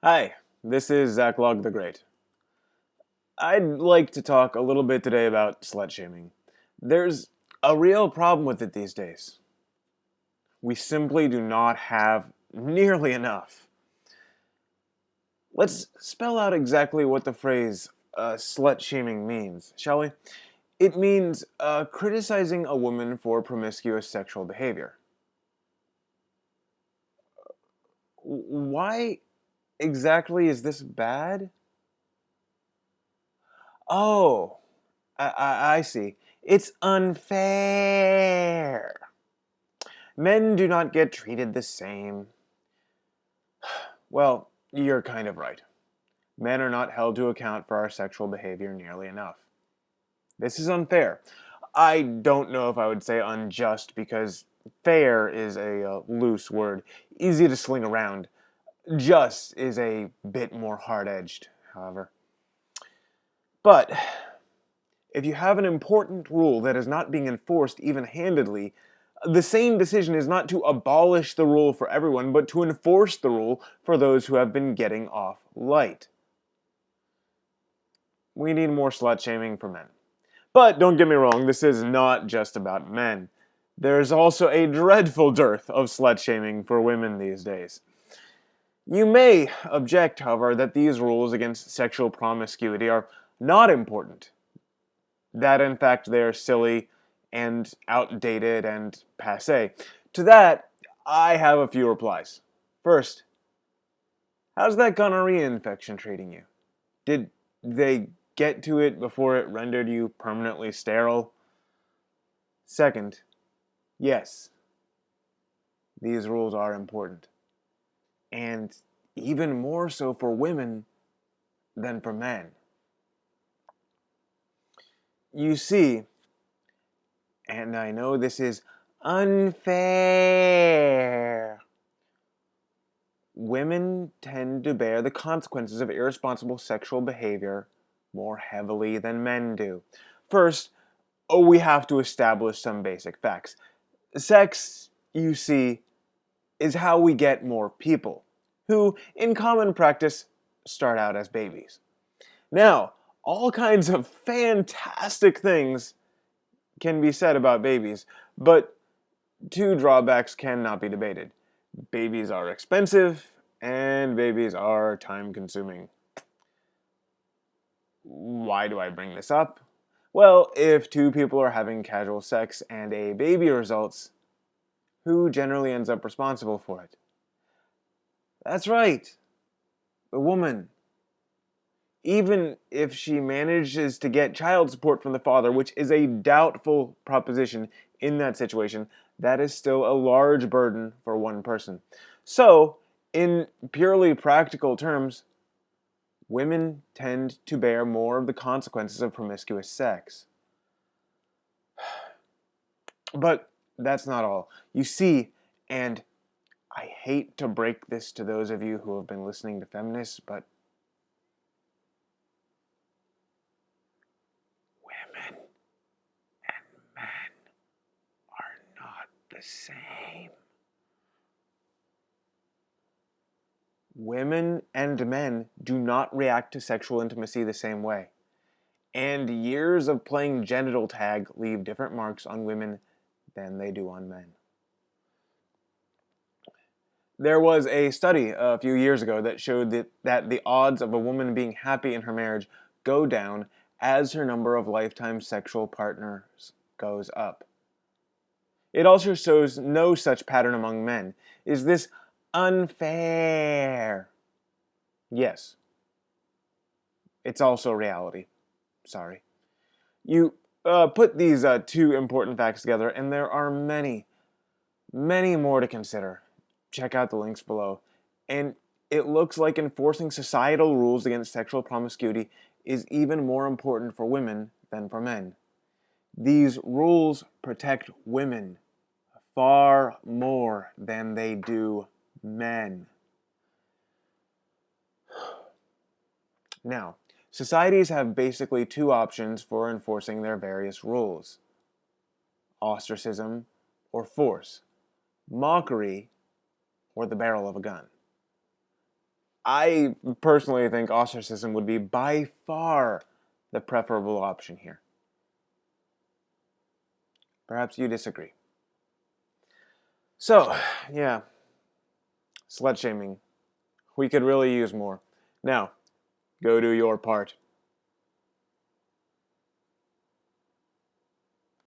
Hi, this is Zach Log the Great. I'd like to talk a little bit today about slut shaming. There's a real problem with it these days. We simply do not have nearly enough. Let's spell out exactly what the phrase slut shaming means, shall we? It means criticizing a woman for promiscuous sexual behavior. Why exactly is this bad? Oh, I see. It's unfair. Men do not get treated the same. Well, you're kind of right. Men are not held to account for our sexual behavior nearly enough. This is unfair. I don't know if I would say unjust because fair is a loose word, easy to sling around. Just is a bit more hard edged, however. But if you have an important rule that is not being enforced even handedly, the sane decision is not to abolish the rule for everyone, but to enforce the rule for those who have been getting off light. We need more slut shaming for men. But don't get me wrong, this is not just about men. There's also a dreadful dearth of slut shaming for women these days. You may object, however, that these rules against sexual promiscuity are not important. That, in fact, they're silly and outdated and passe. To that, I have a few replies. First, how's that gonorrhea infection treating you? Did they get to it before it rendered you permanently sterile? Second, yes, these rules are important. And even more so for women than for men. You see, and I know this is unfair, women tend to bear the consequences of irresponsible sexual behavior more heavily than men do. First, we have to establish some basic facts. Sex, you see, is how we get more people, who, in common practice, start out as babies. Now, all kinds of fantastic things can be said about babies, but two drawbacks cannot be debated. Babies are expensive, and babies are time consuming. Why do I bring this up? Well, if two people are having casual sex and a baby results, who generally ends up responsible for it? That's right, the woman. Even if she manages to get child support from the father, which is a doubtful proposition in that situation, that is still a large burden for one person. So, in purely practical terms, women tend to bear more of the consequences of promiscuous sex. But that's not all. You see, and I hate to break this to those of you who have been listening to feminists, but women and men are not the same. Women and men do not react to sexual intimacy the same way. And years of playing genital tag leave different marks on women than they do on men. There was a study a few years ago that showed that the odds of a woman being happy in her marriage go down as her number of lifetime sexual partners goes up. It also shows no such pattern among men. Is this unfair? Yes. It's also reality. Sorry. You put these two important facts together, and there are many, many more to consider. Check out the links below. And it looks like enforcing societal rules against sexual promiscuity is even more important for women than for men. These rules protect women far more than they do men. Now, societies have basically two options for enforcing their various rules: ostracism or force, mockery or the barrel of a gun. I personally think ostracism would be by far the preferable option here. Perhaps you disagree. So, yeah, slut shaming. We could really use more. Now, go do your part.